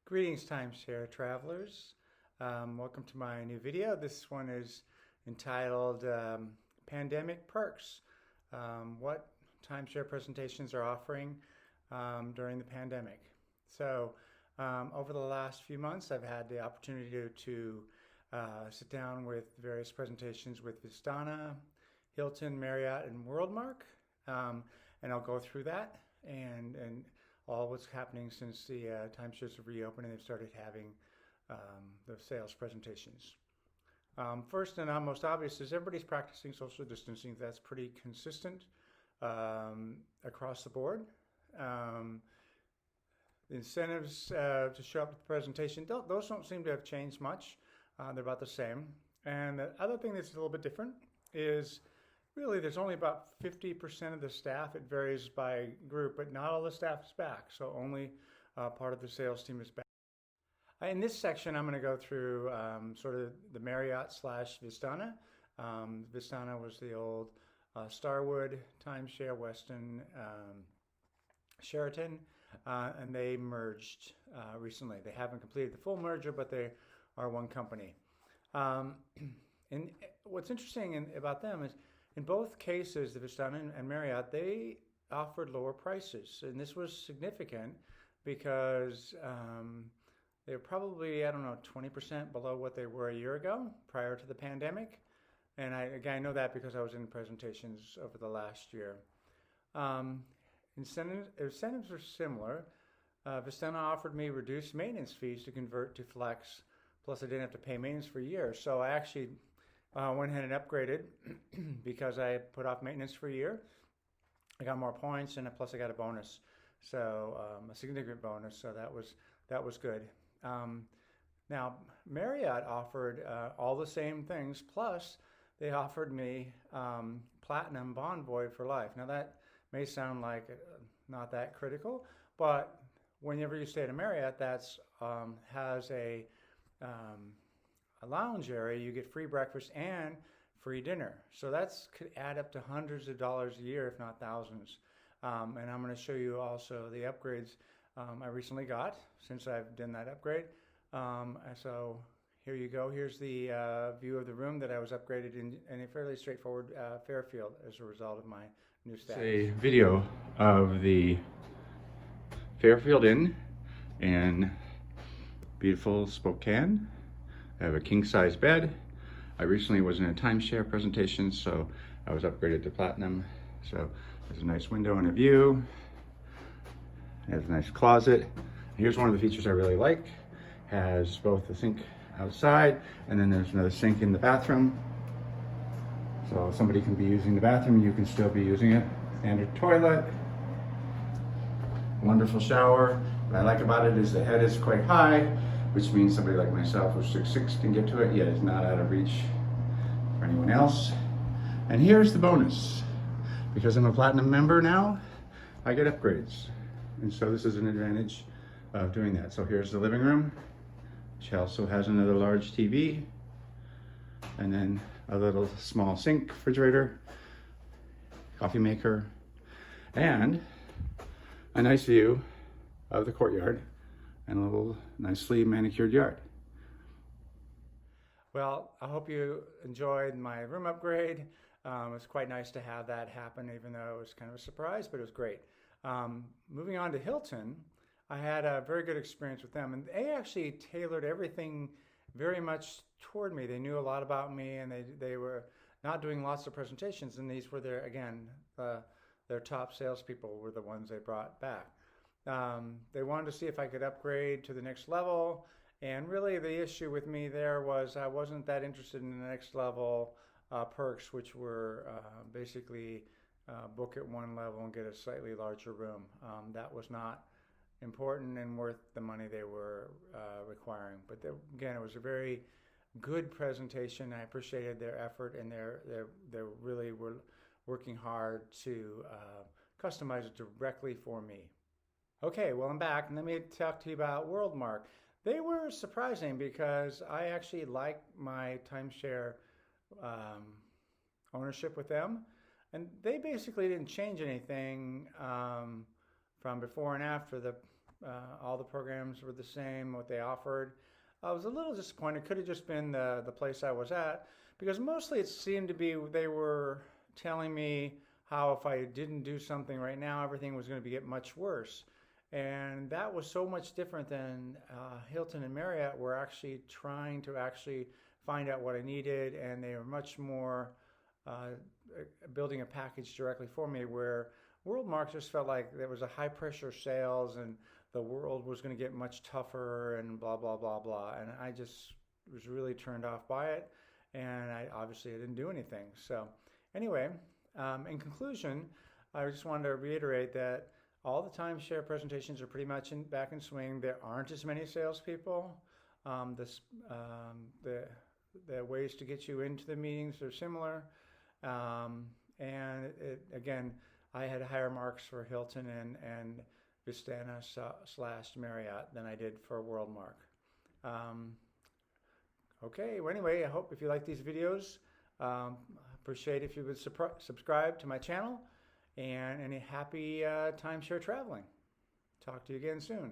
Greetings, timeshare travelers. Welcome to my new video. This one is entitled Pandemic Perks. What timeshare presentations are offering during the pandemic. So over the last few months, I've had the opportunity to sit down with various presentations with Vistana, Hilton, Marriott, and Worldmark. And I'll go through that and all what's happening since the timeshares have reopened and they've started having the sales presentations. First and most obvious is everybody's practicing social distancing. That's pretty consistent across the board. The incentives to show up at the presentation, those don't seem to have changed much. They're about the same. And the other thing that's a little bit different is really, there's only about 50% of the staff. It varies by group, but not all the staff is back. So only part of the sales team is back. In this section, I'm going to go through sort of the Marriott / Vistana. Vistana was the old Starwood, Timeshare, Westin, Sheraton, and they merged recently. They haven't completed the full merger, but they are one company. And what's interesting about them is, in both cases, the Vistana and Marriott, they offered lower prices. And this was significant because they were probably, I don't know, 20% below what they were a year ago, prior to the pandemic. And I know that because I was in presentations over the last year. Incentives are similar. Vistana offered me reduced maintenance fees to convert to Flex, plus I didn't have to pay maintenance for a year. So I actually went ahead and upgraded because I put off maintenance for a year. I got more points and plus I got a bonus, so a significant bonus. So that was good. Now Marriott offered all the same things, plus they offered me Platinum Bonvoy for life. Now that may sound like not that critical, but whenever you stay at a Marriott that's has a lounge area, you get free breakfast and free dinner. So that's could add up to hundreds of dollars a year, if not thousands. And I'm going to show you also the upgrades I recently got since I've done that upgrade. So here you go. Here's the view of the room that I was upgraded in a fairly straightforward Fairfield as a result of my new status. It's a video of the Fairfield Inn in beautiful Spokane. I have a king-size bed. I recently was in a timeshare presentation, so I was upgraded to Platinum. So there's a nice window and a view. It has a nice closet. Here's one of the features I really like. Has both a sink outside, and then there's another sink in the bathroom. So somebody can be using the bathroom, you can still be using it. Standard toilet. Wonderful shower. What I like about it is the head is quite high, which means somebody like myself who's 6'6" can get to it, yet it's not out of reach for anyone else. And here's the bonus. Because I'm a Platinum member now, I get upgrades. And so this is an advantage of doing that. So here's the living room, which also has another large TV, and then a little small sink, refrigerator, coffee maker, and a nice view of the courtyard and a little nicely manicured yard. Well, I hope you enjoyed my room upgrade. It's quite nice to have that happen, even though it was kind of a surprise, but it was great. Moving on to Hilton, I had a very good experience with them, and they actually tailored everything very much toward me. They knew a lot about me, and they were not doing lots of presentations, and these were their top salespeople were the ones they brought back. They wanted to see if I could upgrade to the next level, and really the issue with me there was I wasn't that interested in the next level perks, which were basically book at one level and get a slightly larger room. That was not important and worth the money they were requiring. But again, it was a very good presentation. I appreciated their effort, and they really were working hard to customize it directly for me. Okay, well, I'm back, and let me talk to you about Worldmark. They were surprising because I actually like my timeshare ownership with them, and they basically didn't change anything from before and after the all the programs were the same, what they offered. I was a little disappointed. Could have just been the place I was at, because mostly it seemed to be they were telling me how if I didn't do something right now, everything was going to get much worse. And that was so much different than Hilton and Marriott were actually trying to actually find out what I needed, and they were much more building a package directly for me, where Worldmark just felt like there was a high pressure sales and the world was going to get much tougher and blah, blah, blah, blah. And I just was really turned off by it. And I didn't do anything. So anyway, in conclusion, I just wanted to reiterate that all the timeshare presentations are pretty much back in swing. There aren't as many salespeople. The ways to get you into the meetings are similar. Again, I had higher marks for Hilton and Vistana / Marriott than I did for Worldmark. Okay, well anyway, I hope if you like these videos, appreciate if you would subscribe to my channel, and any happy timeshare traveling. Talk to you again soon.